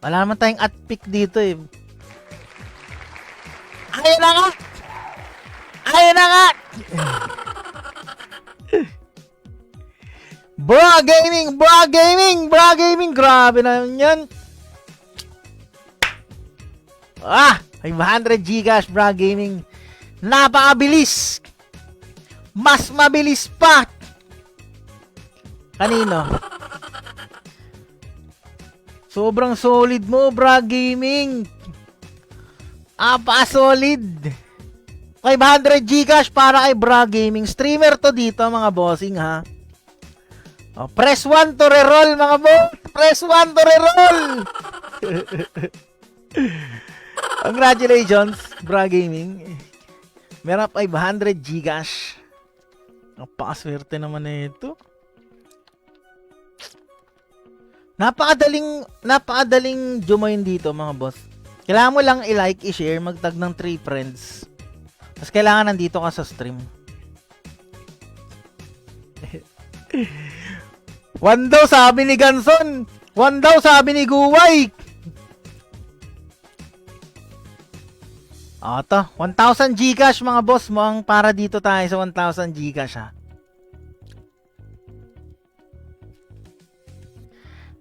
Wala naman tayong at-pick dito, eh. Ayun na nga! Ayun na nga! Bra Gaming! Grabe na yan. 500 Gcash, Bra Gaming. Napakabilis. Mas mabilis pa. Kanino? Sobrang solid mo, Bra Gaming. Solid. 500 Gcash para kay Bra Gaming. Streamer to dito, mga bossing, ha. Oh, press 1 to reroll mga boss. Press 1 to reroll. Congratulations, Bra Gaming. Meron 500 Gcash. Napakaswerte naman na ito. Napakadaling join dito mga boss. Kailangan mo lang i-like, i-share, magtag ng 3 friends. Tapos kailangan nandito ka sa stream. 1 daw sabi ni Ganson. 1 daw sabi ni Guway. Ito, 1,000 Gcash mga boss mo ang para dito tayo sa 1,000 Gcash ha.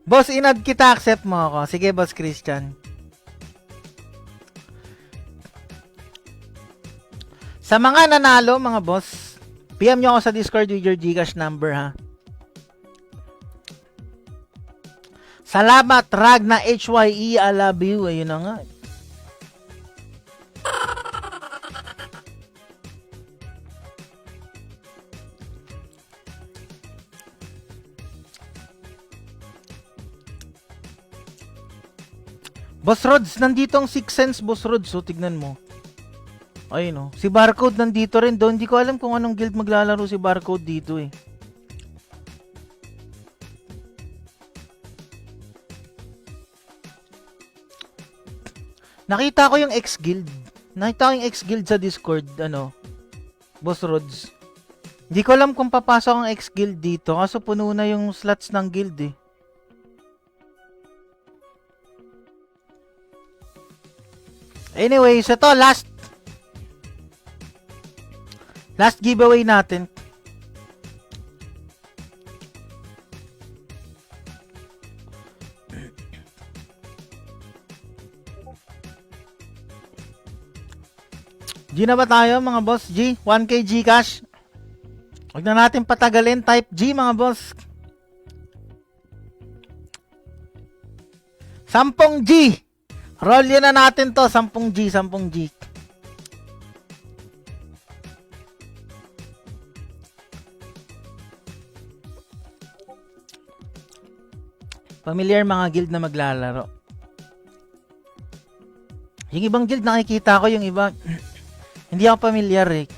Boss, inad kita, accept mo ako. Sige, Boss Christian. Sa mga nanalo, mga boss, PM nyo ako sa Discord with your Gcash number, ha. Salamat, Ragna HYE, I love you. Ayun na nga. Boss Rods, nandito ang 6 cents, Boss Rods. So, tignan mo. Ayun, oh. Si Barcode nandito rin doon. Hindi ko alam kung anong guild maglalaro si Barcode dito, eh. Nakita ko yung X-Guild. Nakita ko yung X-Guild sa Discord, Boss Rods. Hindi ko alam kung papasok ang X-Guild dito. Kaso puno na yung slots ng guild, eh. Anyway, so to last giveaway natin. G na ba tayo mga boss? G, 1k Gcash. Huwag na natin patagalin. Type G mga boss. 10 G. Roll yun na natin to. 10 G. Familiar mga guild na maglalaro. Yung ibang guild nakikita ko, yung iba hindi ako familiar, eh.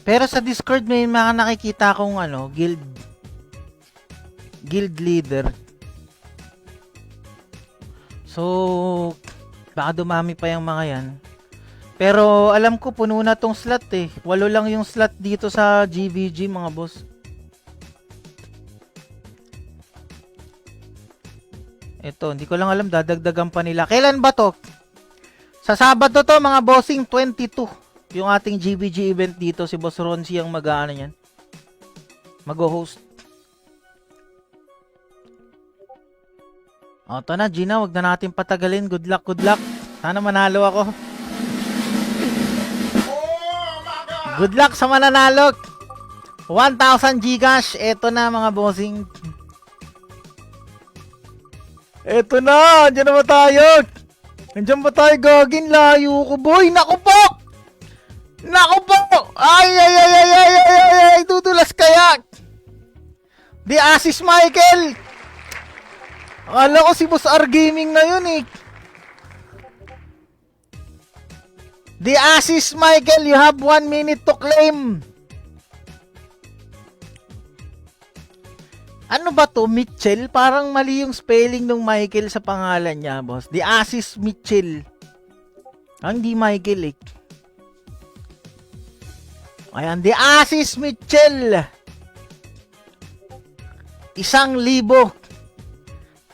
Pero sa Discord may mga nakikita akong guild leader. So, baka dumami pa yung mga yan. Pero alam ko puno na tong slot, eh. 8 lang yung slot dito sa GVG mga boss. Ito, hindi ko lang alam, dadagdagan pa nila. Kailan ba to? Sa Sabado to mga bossing, 22. Yung ating GVG event dito, si Boss Ronzi ang mag-aano yan. Mag-host. O, ito na, Gina, wag na natin patagalin. Good luck. Sana manalo ako. Good luck sa mananalo. 1,000 Gcash. Ito na mga bossing. Ito na, andyan na ba tayo? Andyan ba tayo, gagin? Layo ko, boy. Naku po! Ay, tutulas kaya. The Assist Michael. Akala ko si Boss R Gaming na yun, eh. The Assist Michael, you have 1 minute to claim. Ano ba to? Mitchell? Parang mali yung spelling ng Michael sa pangalan niya, boss. The Assist Mitchell. Hindi Michael, eh. Ayan, The Assist Mitchell. 1,000.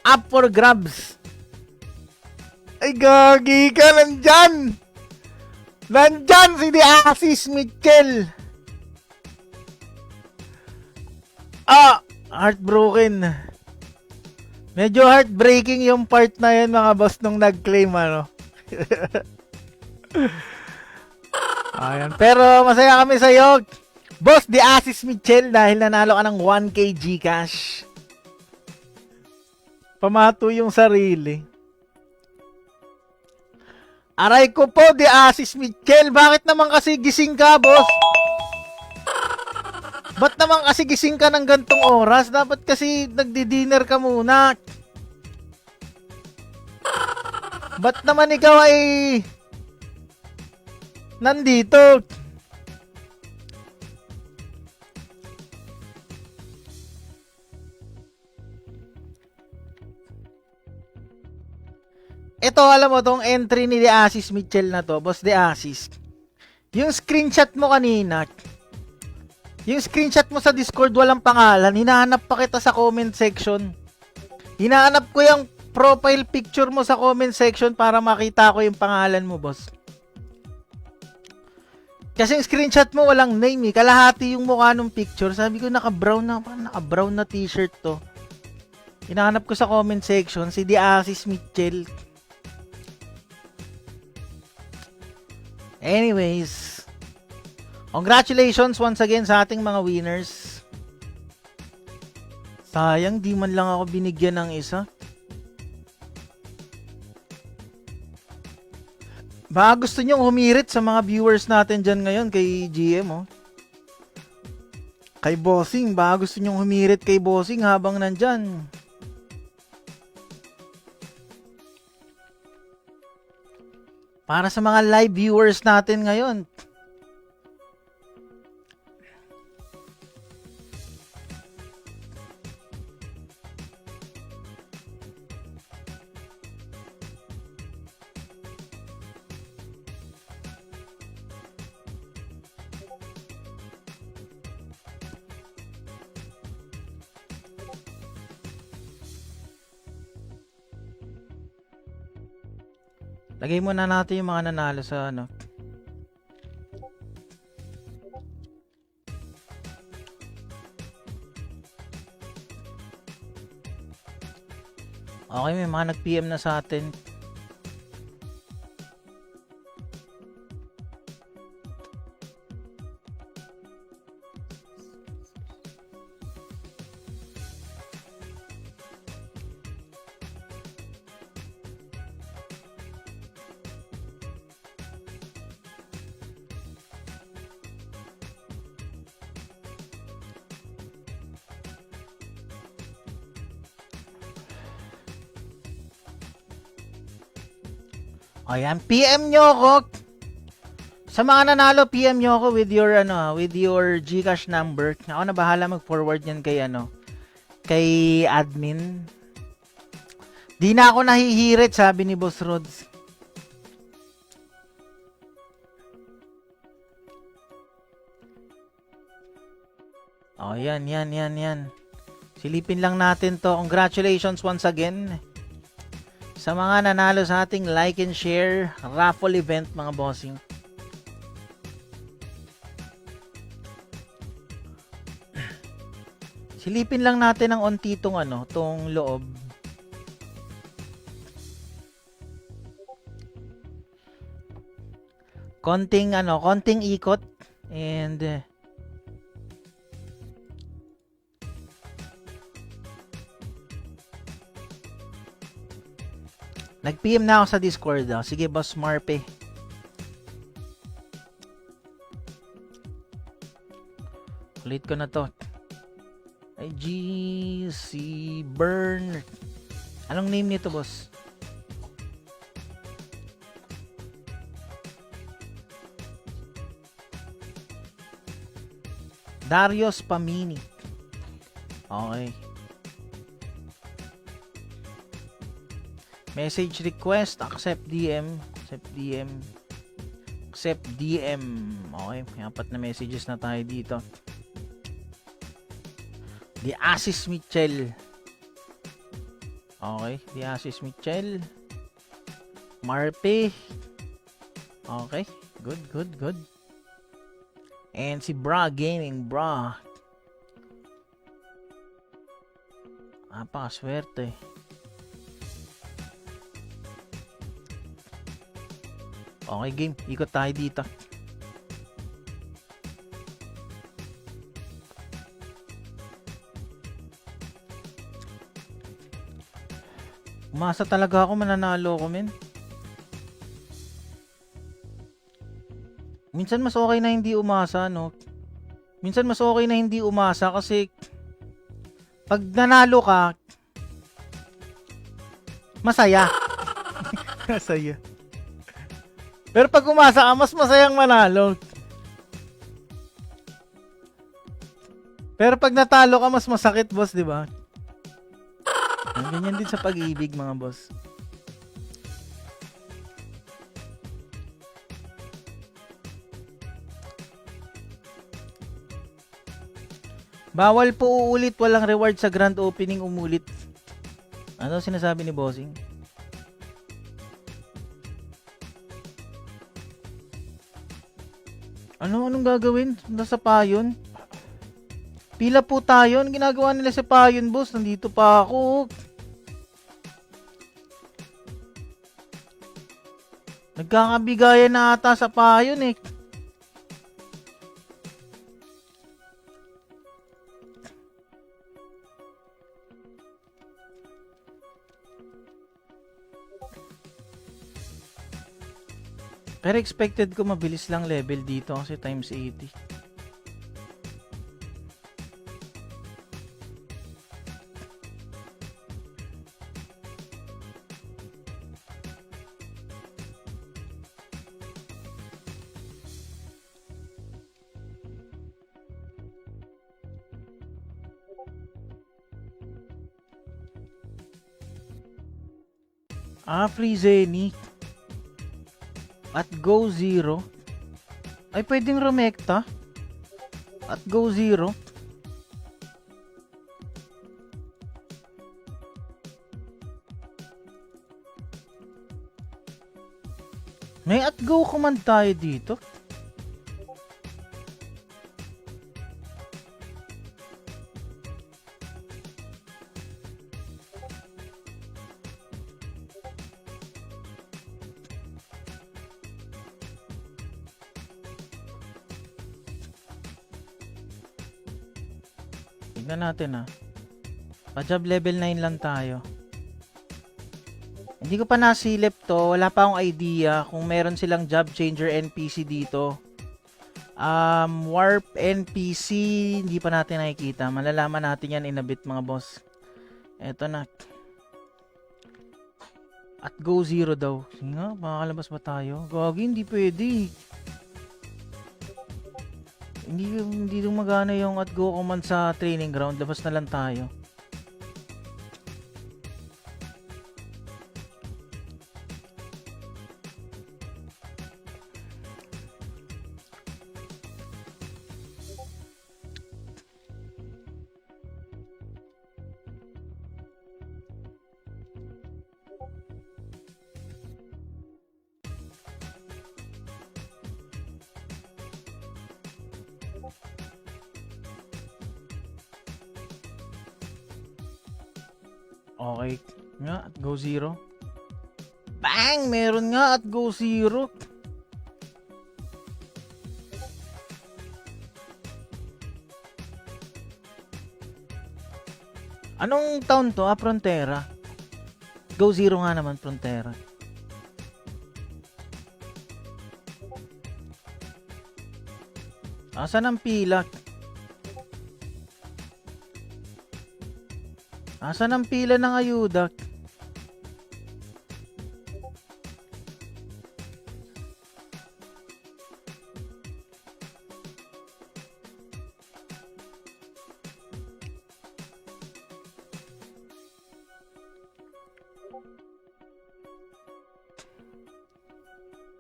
Up for grabs. Ay, gagi ka. Nandyan si The Assist Mitchell. Heartbroken. Medyo heartbreaking yung part na yun mga boss nung nag-claim, Ayan. Pero masaya kami sa'yo, Boss The Assist Mitchell, dahil nanalo ka ng 1k Gcash. Pamato yung sarili. Aray ko po, The Assist Mitchell. Bakit naman kasi gising ka, boss? Ba't naman kasi gising ka ng gantong oras? Dapat kasi nagdi-dinner ka muna. Ba't naman ikaw ay nandito? Ito, alam mo, tong entry ni De Asis Mitchell na to, Boss De Asis. Yung screenshot mo kanina, yung screenshot mo sa Discord walang pangalan, hinahanap pa kita sa comment section. Hinahanap ko yung profile picture mo sa comment section para makita ko yung pangalan mo, boss. Kasi yung screenshot mo walang name eh. Kalahati yung mukha ng picture. Sabi ko naka-brown na t-shirt to. Hinahanap ko sa comment section si De Asis Mitchell. Anyways, congratulations once again sa ating mga winners. Sayang, di man lang ako binigyan ng isa. Baka gusto nyong humirit sa mga viewers natin dyan ngayon kay GM, oh. Kay Bossing, baka gusto nyong humirit kay Bossing habang nandyan. Para sa mga live viewers natin ngayon. Lagay muna natin yung mga nanalo sa ano. Okay, may mga nag-PM na sa atin. Ayan, PM nyo ako. Sa mga nanalo, PM nyo ako with your with your GCash number. Ako na bahala mag-forward yan kay kay admin. Di na ako nahihirit, sabi ni Boss Rods. Oh, yan. Silipin lang natin to. Congratulations once again sa mga nanalo sa ating like and share raffle event, mga bossing. Silipin lang natin ang onti tong tong loob. Konting ikot and nag-PM na ako sa Discord. Sige, Boss Marpe. Ulit ko na to. Ay, GC Burn. Anong name nito, boss? Darius Pamini. Okay. Message request, accept DM. Okay, may 4 na messages na tayo dito. De Asis Mitchell. Okay, De Asis Mitchell. Marpe. Okay, good. And si Bra Gaming, Bra. Napakaswerte. Okay, game. Ikot tayo dito. Umasa talaga ako mananalo ko, men. Minsan mas okay na hindi umasa, no? Minsan mas okay na hindi umasa kasi pag nanalo ka, masaya. Masaya. Pero pag umasa ka, mas masayang manalo. Pero pag natalo ka, mas masakit, boss, di ba? Ganyan din sa pag-ibig, mga boss. Bawal po uulit, walang reward sa grand opening umulit. Ano sinasabi ni Bossing? Anong gagawin? Nasa payon? Pila po tayo. Anong ginagawa nila sa payon, boss? Nandito pa ako. Nagkakabigayan na ata sa payon eh. Pero expected ko mabilis lang level dito kasi times 80. Free Zenny. At Go Zero. Ay, pwedeng rumekta. At Go Zero. May at go command tayo dito. Tignan natin Pa-job level 9 lang tayo. Hindi ko pa nasilip to. Wala pa akong idea kung meron silang job changer NPC dito. Warp NPC, hindi pa natin nakikita. Malalaman natin yan in a bit, mga boss. Eto na. At Go Zero daw. Sige nga, makakalabas ba tayo? Gagi, hindi pwede. Hindi magana yung at go command sa training ground. Labas na lang tayo. Okay. Nga, at Go Zero. Bang! Meron nga at Go Zero. Anong town to? Frontera. Go Zero nga naman, Frontera. Asan ang pila? Asan ang pila ng ayuda?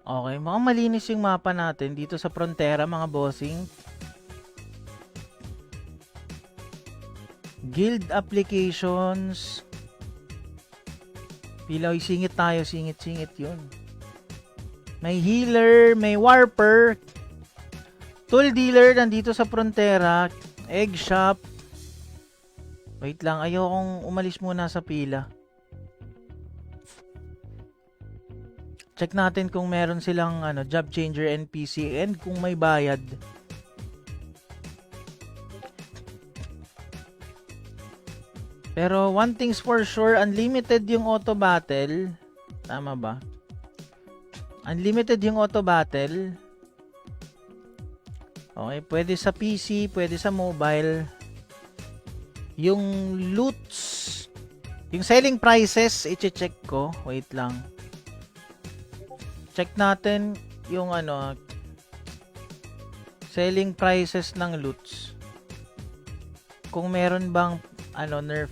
Okay, mukhang malinis yung mapa natin dito sa Frontera, mga bossing. Guild applications. Pilaw, singit tayo. Singit yun. May healer, may warper. Tool dealer, nandito sa Frontera. Egg shop. Wait lang, ayokong umalis muna sa pila. Check natin kung meron silang job changer NPC and kung may bayad. Pero one thing's for sure, unlimited yung auto battle. Tama ba? Unlimited yung auto battle. Okay, pwede sa PC, pwede sa mobile. Yung loots, yung selling prices, i-check ko. Wait lang. Check natin yung ano, selling prices ng loots. Kung meron bang ano, nerf.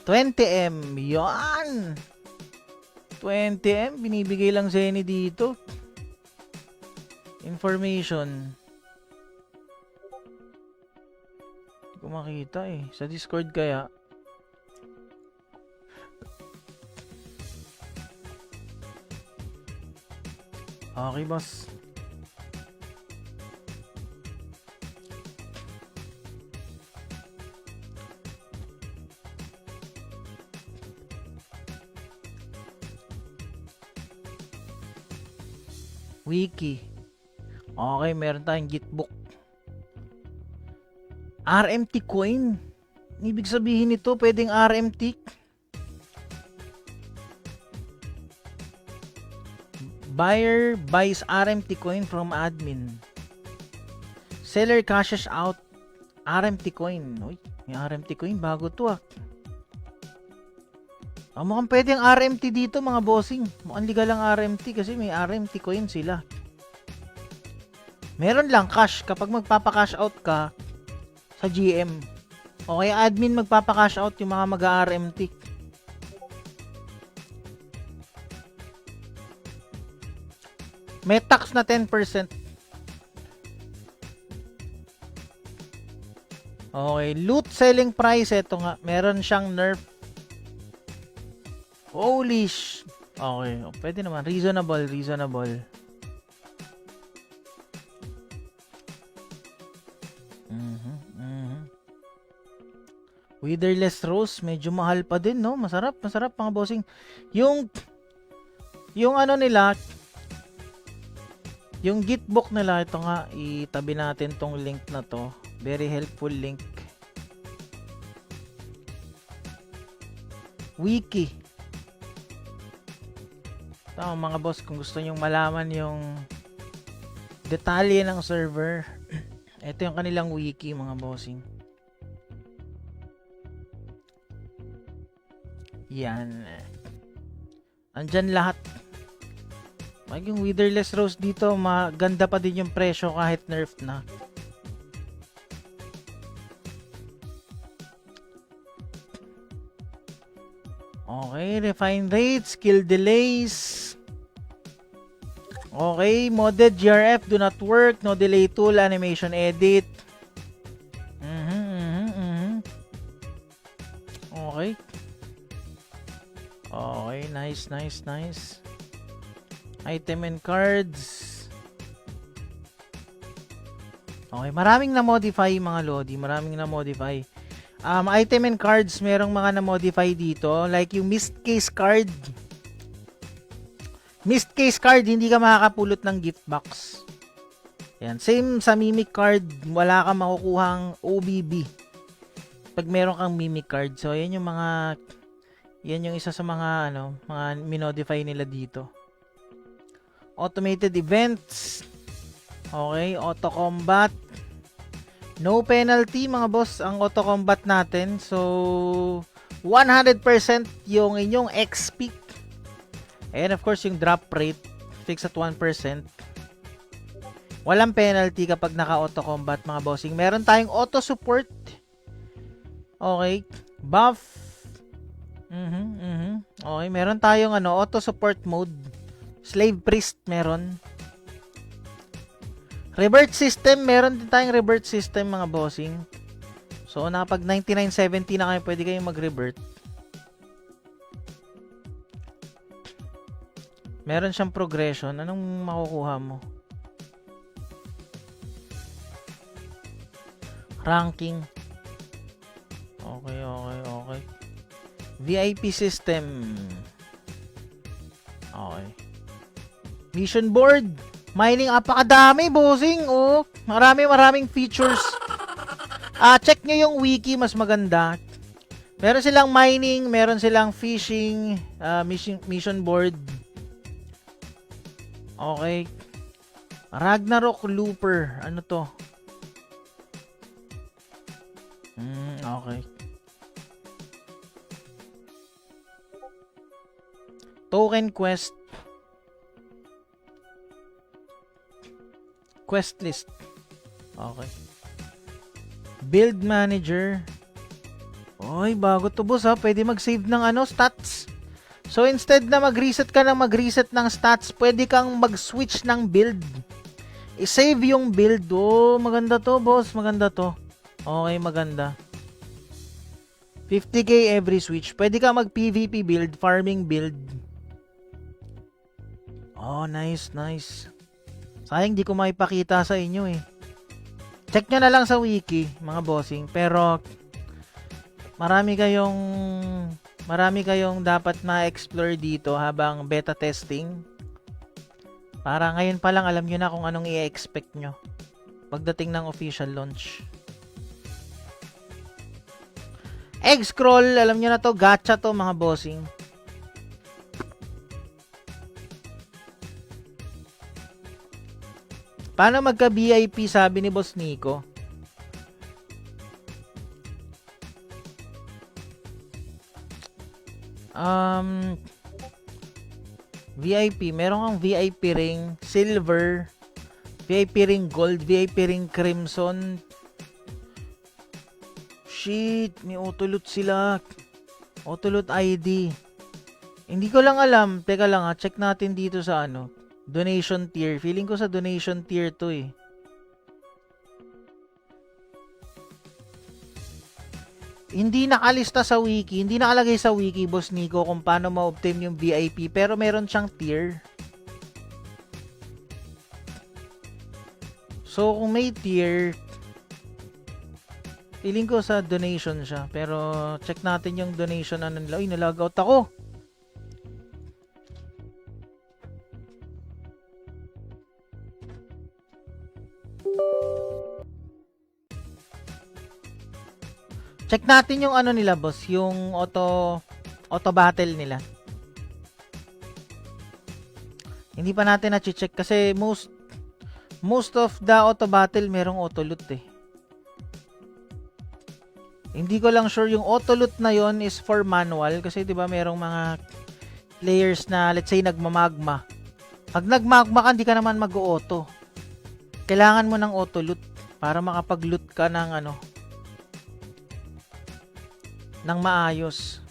$20M. Yan! 20M. Binibigay lang sa inyo dito. Information. Hindi ko makita eh. Sa Discord kaya. Okay, boss. Wiki. Okay, meron tayong Gitbook. RMT coin. Ibig sabihin nito, pwedeng RMT. Buyer buys RMT coin from admin. Seller cashes out RMT coin. Uy, may RMT coin. Bago to ah. Mukhang pwede ang RMT dito mga bossing. Mukhang legal ang RMT kasi may RMT coin sila. Meron lang cash kapag magpapa-cash out ka sa GM. O kaya admin magpapa-cash out yung mga mag-RMT. May tax na 10%. Okay, loot selling price. Ito nga, meron siyang nerf. Holy sh... Okay, pwede naman. Reasonable, reasonable. Witherless Rose, medyo mahal pa din, no? Masarap, masarap mga bossing. Yung ano nila, yung Gitbook nila, ito nga, itabi natin tong link na to. Very helpful link. Wiki. Ito mga boss, kung gusto nyong malaman yung detalye ng server, ito yung kanilang wiki mga bossing. Yan. Andyan lahat. Yung Witherless Rose dito, maganda pa din yung presyo kahit nerf na. Okay, refine rate, skill delays. Okay, modded GRF do not work, no delay tool, animation edit. Okay. Okay, nice, nice, nice. Item and cards. Okay, maraming na-modify mga lodi, maraming na-modify. Item and cards, merong mga na-modify dito. Like yung missed case card. Missed case card, hindi ka makakapulot ng gift box. Yan. Same sa mimic card, wala kang makukuhang OBB. Pag meron kang mimic card. So, yan yung mga... Yan yung isa sa mga, mga minodify nila dito. Automated events. Okay, auto combat. No penalty mga boss ang auto combat natin. So 100% yung inyong XP. And of course yung drop rate fixed at 1%. Walang penalty kapag naka auto combat mga bossing. Meron tayong auto support. Okay, buff. Okay, meron tayong auto support mode. Slave priest meron. Revert system, meron din tayong revert system mga bossing. So, pag 9970 na kayo, pwede kayong mag-revert. Meron siyang progression. Anong makukuha mo? Ranking. Okay, okay, okay. VIP system. Okay. Mission board. Mining, apakadami, bossing. Oh, maraming features. Check nyo yung wiki, mas maganda. Meron silang mining, meron silang fishing, mission board. Okay. Ragnarok Looper. Ano to? Okay. Token quest. Quest list. Okay. Build manager. Oy, bago to boss ha. Pwede mag-save ng stats. So instead na mag-reset ka ng stats, pwede kang mag-switch ng build. I-save yung build. Oh, maganda to boss. Maganda to. Okay, maganda. 50k every switch. Pwede ka mag-PvP build, farming build. Oh, nice, nice. Sayang di ko maipakita sa inyo eh. Check nyo na lang sa wiki, mga bossing. Pero, marami kayong dapat ma-explore dito habang beta testing. Para ngayon pa lang alam nyo na kung anong i-expect nyo pagdating ng official launch. Egg scroll, alam nyo na to, gacha to mga bossing. Paano magka-VIP sabi ni Boss Nico? VIP, meron kang VIP ring silver, VIP ring gold, VIP ring crimson. Shit, may autoloot sila. Autoloot ID. Hindi ko lang alam. Teka lang check natin dito sa donation tier. Feeling ko sa donation tier to eh. Hindi nakalista sa wiki. Hindi nakalagay sa wiki, Boss Nico, kung paano ma-obtain yung VIP. Pero meron siyang tier. So, kung may tier, feeling ko sa donation siya. Pero, check natin yung donation nila. Uy, nalog out ako. Check natin yung nila, boss, yung auto battle nila. Hindi pa natin na-check kasi most of the auto battle merong auto loot eh. Hindi ko lang sure yung auto loot na yon is for manual kasi 'di ba merong mga players na let's say nagmamagma. Pag nagmagma ka, hindi ka naman mag-auto. Kailangan mo ng auto loot para makapag-loot ka ng ng maayos.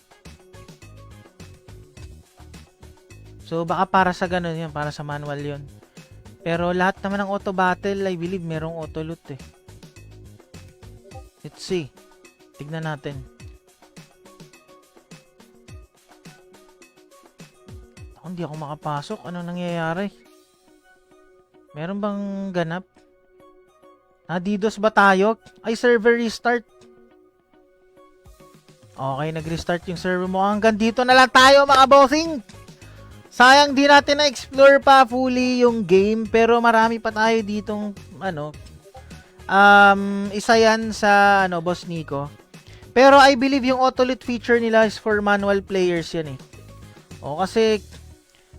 So baka para sa ganun yun, para sa manual yun. Pero lahat naman ng auto battle, I believe merong auto loot eh. Let's see. Tignan natin. Hindi ako makapasok. Anong nangyayari? Meron bang ganap? DDoS ba tayo? Ay, server restart. Okay, nag-restart yung server mo. Hanggang dito na lang tayo mga bossing. Sayang di natin na-explore pa fully yung game. Pero marami pa tayo ditong isa yan sa Boss Nico. Pero I believe yung auto-loot feature nila is for manual players yan eh. Kasi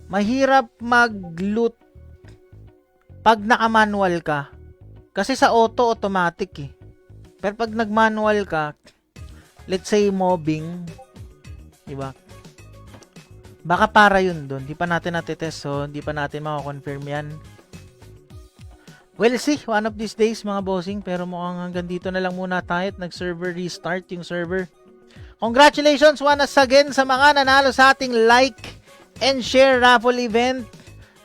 mahirap mag-loot pag naka-manual ka. Kasi sa auto, automatic eh. Pero pag nag-manual ka, let's say mobbing, diba? Baka para yun doon. Di pa natin natitest, so hindi pa natin makakonfirm yan. We'll see, one of these days mga bossing. Pero mukhang hanggang dito na lang muna tayo at nag-server restart yung server. Congratulations once again sa mga nanalo sa ating like and share raffle event.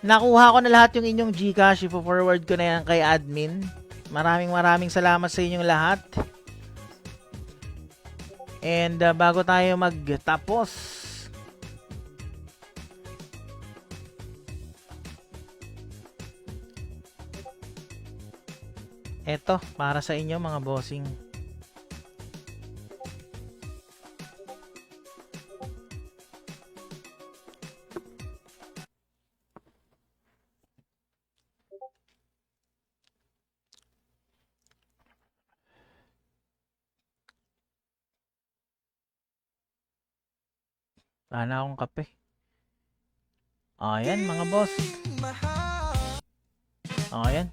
Nakuha ko na lahat yung inyong Gcash. Ipo-forward ko na yan kay admin. Maraming salamat sa inyong lahat. And bago tayo magtapos, eto, para sa inyo mga bossing. Sana akong kape. Ayan, mga boss. Ayan.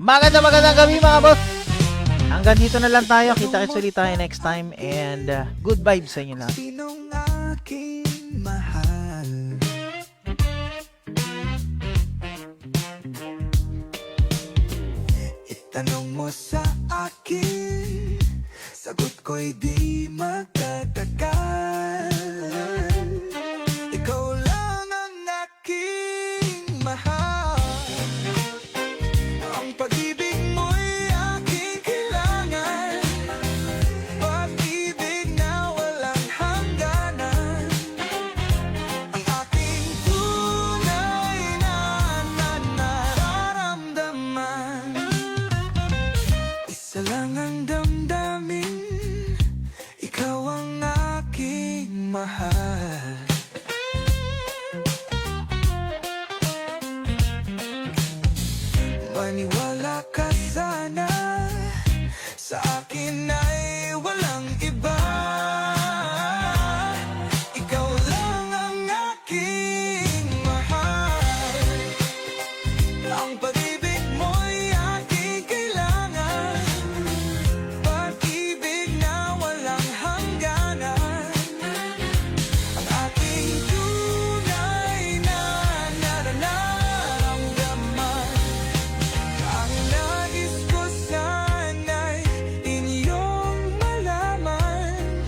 Magandang gabi, mga boss. Hanggang dito na lang tayo. Kita-kits ulit tayo next time. And good vibes sa inyo lahat. Sinong aking mahal? Itanong mo sa akin, sagot ko'y di magtatagal. Ikaw lang ang aking mahal. Ang pag-ibig mo'y aking kailangan. Pag-ibig na walang hangganan. Ang aking tunay na nararamdaman. Isa lang ang damdamin, ikaw ang aking mahal. Maniwala ka sana sa akin na